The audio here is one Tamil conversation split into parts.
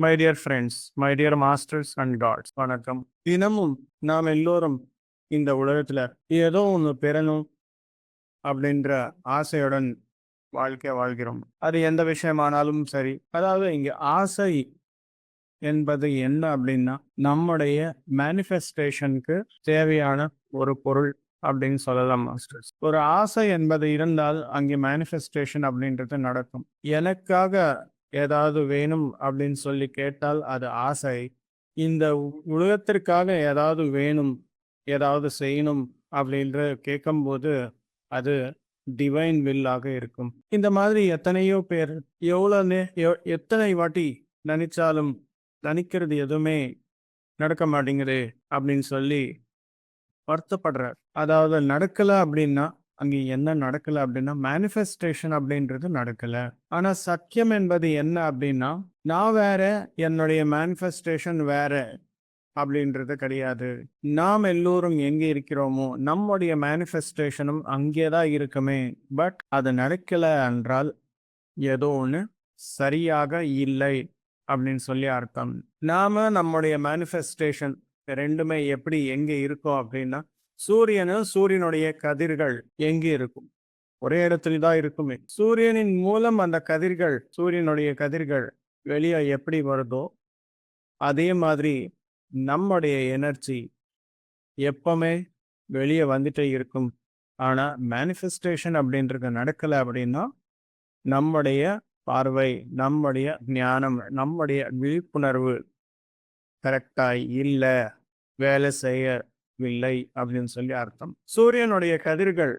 My dear friends, my dear masters and gods, வணக்கம். தினமும் நாம் எல்லோரும் இந்த உலகத்துல ஏதோ ஒன்று பெறணும் அப்படின்ற ஆசையுடன் வாழ்க்கை வாழ்கிறோம். அது எந்த விஷயமானாலும் சரி. அதாவது இங்க ஆசை என்பது என்ன அப்படின்னா, நம்முடைய மேனிஃபெஸ்டேஷனுக்கு தேவையான ஒரு பொருள் அப்படின்னு சொல்லலாம் மாஸ்டர்ஸ். ஒரு ஆசை என்பது இருந்தால் அங்கே மேனிஃபெஸ்டேஷன் அப்படின்றது நடக்கும். எனக்காக ஏதாவது வேணும் அப்படின்னு சொல்லி கேட்டால் அது ஆசை. இந்த உலகத்திற்காக ஏதாவது வேணும், ஏதாவது செய்யணும் அப்படின்ற கேட்கும்போது அது டிவைன் வில்லாக இருக்கும். இந்த மாதிரி எத்தனையோ பேர் எத்தனை வாட்டி நினைச்சாலும் நினைக்கிறது எதுவுமே நடக்க மாட்டேங்குது அப்படின்னு சொல்லி வருத்தப்படுறார். அதாவது நடக்கல அப்படின்னா அங்க என்ன நடக்கல அப்படின்னா மேனிஃபெஸ்டேஷன் அப்படின்றது நடக்கல. ஆனா சத்தியம் என்பது என்ன அப்படின்னா, நான் வேற, என்னுடைய மேனிஃபெஸ்டேஷன் வேற அப்படின்றது கிடையாது. நாம் எல்லோரும் எங்கே இருக்கிறோமோ நம்முடைய மேனிஃபெஸ்டேஷனும் அங்கேதான் இருக்குமே. பட் அது நடக்கல என்றால் ஏதோ ஒன்று சரியாக இல்லை அப்படின்னு சொல்லி அர்த்தம். நாம நம்முடைய மேனிஃபெஸ்டேஷன் ரெண்டுமே எப்படி எங்கே இருக்கோம் அப்படின்னா, சூரியனுடைய கதிர்கள் எங்கே இருக்கும்? ஒரே இடத்துல தான் இருக்குமே. சூரியனின் மூலம் அந்த கதிர்கள், சூரியனுடைய கதிர்கள் வெளியே எப்படி வருதோ அதே மாதிரி நம்முடைய எனர்ஜி எப்பவுமே வெளியே வந்துட்டே இருக்கும். ஆனா மேனிஃபெஸ்டேஷன் அப்படின்றது நடக்கல அப்படின்னா நம்முடைய பார்வை, நம்முடைய ஞானம், நம்முடைய விழிப்புணர்வு கரெக்டாய் இல்ல, வேலை செய்யவில்லை அப்படின்னு சொல்லி அர்த்தம். சூரியனுடைய கதிர்கள்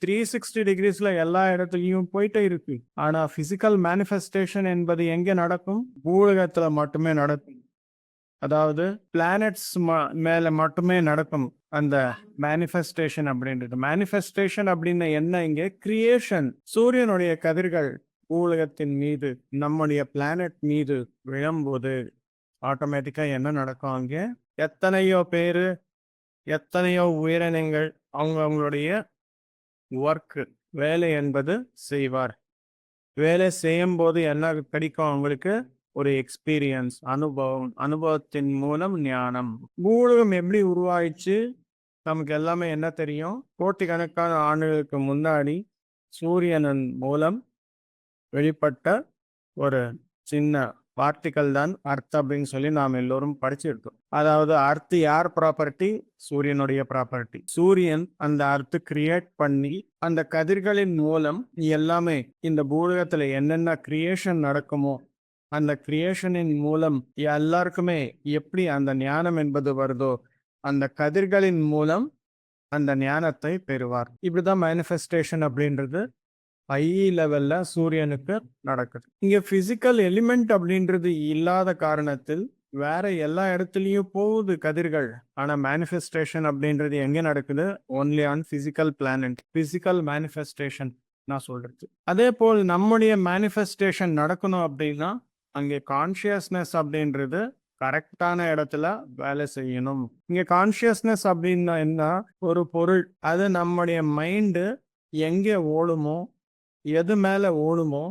360 டிகிரிஸ்ல எல்லா இடத்துலயும் போயிட்டே இருக்கு. ஆனா பிசிக்கல் மேனிஃபெஸ்டேஷன் என்பது எங்க நடக்கும்? பூலகத்துல மட்டுமே நடக்கும். அதாவது பிளானட்ஸ் மேல மட்டுமே நடக்கும் அந்த மேனிஃபெஸ்டேஷன் அப்படின்றது. மேனிஃபெஸ்டேஷன் அப்படின்னு என்ன? இங்க கிரியேஷன். சூரியனுடைய கதிர்கள் பூலகத்தின் மீது, நம்முடைய பிளானட் மீது விழும்போது ஆட்டோமேட்டிக்கா என்ன நடக்கும்? அங்க எத்தனையோ பேரு, எத்தனையோ உயிரினங்கள் அவங்களுடைய ஒர்க், வேலை என்பது செய்வார். வேலை செய்யும் போது என்ன கிடைக்கும் அவங்களுக்கு? ஒரு எக்ஸ்பீரியன்ஸ், அனுபவம். அனுபவத்தின் மூலம் ஞானம். பூலகம் எப்படி உருவாயிடுச்சு? நமக்கு எல்லாமே என்ன தெரியும்? கோட்டிக்கணக்கான ஆண்டுகளுக்கு முன்னாடி சூரியனின் மூலம் வெளிப்பட்ட ஒரு சின்ன பார்ட்டிகல் தான் அர்த் அப்படின்னு சொல்லி நாம் எல்லோரும் படிச்சிருக்கோம். அதாவது அர்த் யார் ப்ராப்பர்ட்டி? சூரியனுடைய ப்ராப்பர்ட்டி. சூரியன் அந்த அர்த் கிரியேட் பண்ணி அந்த கதிர்களின் மூலம் எல்லாமே இந்த பூலகத்துல என்னென்ன கிரியேஷன் நடக்குமோ அந்த கிரியேஷனின் மூலம் எல்லாருக்குமே எப்படி அந்த ஞானம் என்பது வருதோ அந்த கதிர்களின் மூலம் அந்த ஞானத்தை பெறுவார். இப்படிதான் மேனிஃபெஸ்டேஷன் அப்படின்றது ஹை லெவல்ல சூரியனுக்கு நடக்குது. இங்க பிசிக்கல் எலிமெண்ட் அப்படின்றது இல்லாத காரணத்தில் வேற எல்லா இடத்துலயும் போகுது கதிர்கள். ஆனா மேனிஃபெஸ்டேஷன் அப்படின்றது எங்க நடக்குது? Only on physical planet. Physical manifestation நான் சொல்றது. அதே போல் நம்முடைய மேனிஃபெஸ்டேஷன் நடக்கணும் அப்படின்னா அங்கே கான்சியஸ்னஸ் அப்படின்றது கரெக்டான இடத்துல வேலை செய்யணும். இங்க கான்சியஸ்னஸ் அப்படின்னா என்ன? ஒரு பொருள், அது நம்முடைய மைண்டு எங்கே ஓடுமோ, எது மேல ஓடுமோ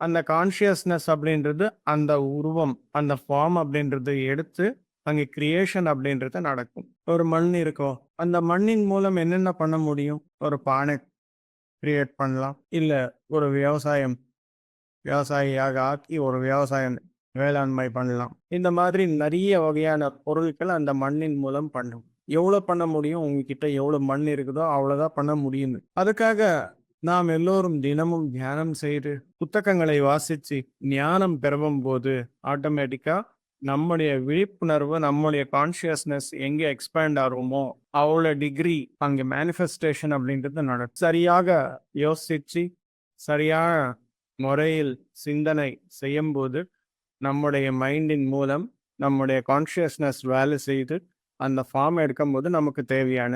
அந்த கான்சியஸ்னஸ் அப்படின்றது அந்த உருவம், அந்த ஃபார்ம் அப்படின்றது எடுத்து அங்கே கிரியேஷன் அப்படின்றது நடக்கும். ஒரு மண் இருக்கோ, அந்த மண்ணின் மூலம் என்னென்ன பண்ண முடியும்? ஒரு பானை கிரியேட் பண்ணலாம். இல்ல ஒரு விவசாயியாக ஆக்கி ஒரு விவசாயம், வேளாண்மை பண்ணலாம். இந்த மாதிரி நிறைய வகையான பொருட்கள் அந்த மண்ணின் மூலம் பண்ணும். எவ்வளவு பண்ண முடியும்? உங்ககிட்ட எவ்வளவு மண் இருக்குதோ அவ்வளவுதான் பண்ண முடியும். அதுக்காக நாம் எல்லோரும் தினமும் தியானம் செய்து புத்தகங்களை வாசிச்சு ஞானம் பெறும் போது ஆட்டோமேட்டிக்கா நம்முடைய விழிப்புணர்வு, நம்முடைய கான்சியஸ்னஸ் எங்க எக்ஸ்பேண்ட் ஆகுமோ அவ்வளோ டிகிரி அங்க மேனிஃபெஸ்டேஷன் அப்படின்றது நடக்கும். சரியாக யோசிச்சு சரியான முறையில் சிந்தனை செய்யும் போது நம்முடைய மைண்டின் மூலம் நம்முடைய கான்சியஸ்னஸ் வேலை செய்து அந்த ஃபார்ம் எடுக்கும்போது நமக்கு தேவையான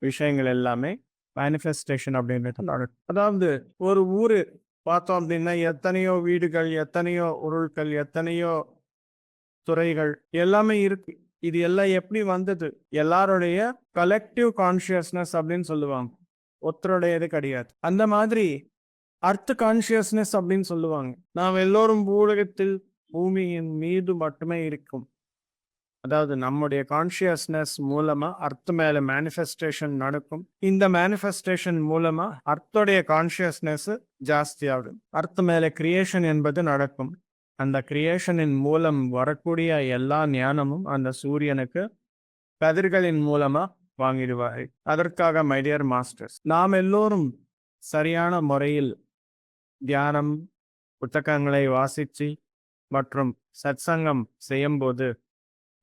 விஷயங்கள் எல்லாமே மேனிஃபெஸ்டேஷன் அப்படின்றது நடக்கும். அதாவது ஒரு ஊரு பார்த்தோம் அப்படின்னா எத்தனையோ வீடுகள், எத்தனையோ பொருட்கள், எத்தனையோ துறைகள் எல்லாமே இருக்கு. இது எல்லாம் எப்படி வந்தது? எல்லாருடைய கலெக்டிவ் கான்சியஸ்னஸ் அப்படின்னு சொல்லுவாங்க. ஒருத்தருடையது கிடையாது. அந்த மாதிரி அர்த்த கான்சியஸ்னஸ் அப்படின்னு சொல்லுவாங்க. நாம் எல்லோரும் பூலகத்தில் பூமியின் மீது மட்டுமே இருக்கும். அதாவது நம்முடைய கான்ஷியஸ்னஸ் மூலமா அர்த் மேல மேனிஃபெஸ்டேஷன் நடக்கும். இந்த மேனிஃபெஸ்டேஷன் மூலமா அர்த்தோடைய கான்ஷியஸ்னஸ் ஜாஸ்தி ஆகும். அர்த் மேல கிரியேஷன் என்பது நடக்கும். அந்த கிரியேஷனின் மூலம் வரக்கூடிய எல்லா ஞானமும் அந்த சூரியனுக்கு கதிர்களின் மூலமா வாங்கிடுவார். அதற்காக மை டியர் மாஸ்டர்ஸ், நாம் எல்லோரும் சரியான முறையில் தியானம், புத்தகங்களை வாசிச்சு மற்றும் சத்சங்கம் செய்யும்போது,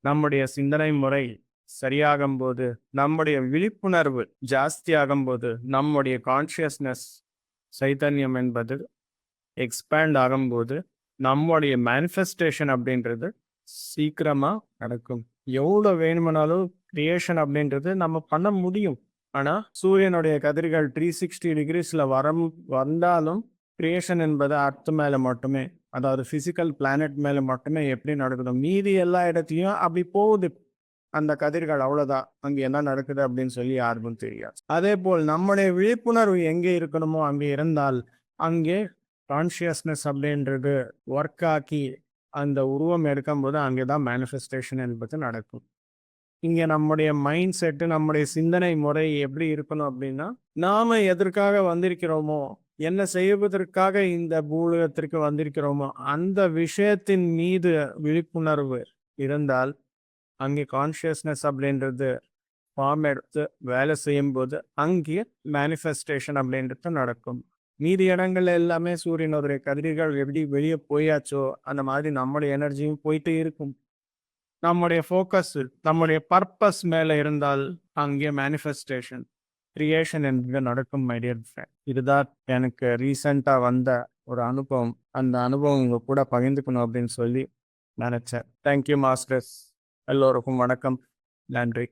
நம்முடைய சிந்தனை முறை சரியாகும் போது, நம்முடைய விழிப்புணர்வு ஜாஸ்தியாகும் போது, நம்முடைய கான்ஷியஸ்னஸ் சைத்தன்யம் என்பது எக்ஸ்பேண்ட் ஆகும்போது, நம்முடைய மேனிஃபெஸ்டேஷன் அப்படின்றது சீக்கிரமா நடக்கும். எவ்வளோ வேணுமானாலும் கிரியேஷன் அப்படின்றது நம்ம பண்ண முடியும். ஆனால் சூரியனுடைய கதிர்கள் 360 டிகிரிஸில் வந்தாலும் கிரியேஷன் என்பது அர்த் மேலே மட்டுமே, அதாவது ஃபிசிக்கல் பிளானட் மேலே மட்டுமே எப்படி நடக்குது. மீதி எல்லா இடத்துலையும் அப்படி போகுது அந்த கதிர்கள், அவ்வளோதான். அங்கே என்ன நடக்குது அப்படின்னு சொல்லி யாருக்கும் தெரியாது. அதே போல் நம்முடைய விழிப்புணர்வு எங்கே இருக்கணுமோ அங்கே இருந்தால் அங்கே கான்ஷியஸ்னஸ் அப்படின்றது ஒர்க் ஆக்கி அந்த உருவம் எடுக்கும்போது அங்கே தான் மேனிஃபெஸ்டேஷன் என்பது நடக்கும். இங்கே நம்முடைய மைண்ட் செட்டு, நம்முடைய சிந்தனை முறை எப்படி இருக்கணும் அப்படின்னா, நாம எதற்காக வந்திருக்கிறோமோ, என்ன செய்வதற்காக இந்த பூலகத்திற்கு வந்திருக்கிறோமோ அந்த விஷயத்தின் மீது விழிப்புணர்வு இருந்தால் அங்கே கான்ஷியஸ்னஸ் அப்படின்றது ஃபார்ம் எடுத்து வேலை செய்யும்போது அங்கே மேனிஃபெஸ்டேஷன் அப்படின்றது நடக்கும். மீதி இடங்கள்ல எல்லாமே சூரியனுடைய கதிர்கள் எப்படி வெளியே போயாச்சோ அந்த மாதிரி நம்முடைய எனர்ஜியும் போயிட்டு இருக்கும். நம்முடைய ஃபோக்கஸ், நம்முடைய பர்பஸ் மேல இருந்தால் அங்கே மேனிஃபெஸ்டேஷன், கிரியேஷன் என்பது நடக்கும் மை டியர் ஃப்ரெண்ட். இதுதான் எனக்கு ரீசெண்டாக வந்த ஒரு அனுபவம். அந்த அனுபவம் உங்க கூட பகிர்ந்துக்கணும் அப்படின்னு சொல்லி நினைச்சேன். Thank you masters. எல்லோருக்கும் வணக்கம். நன்றி.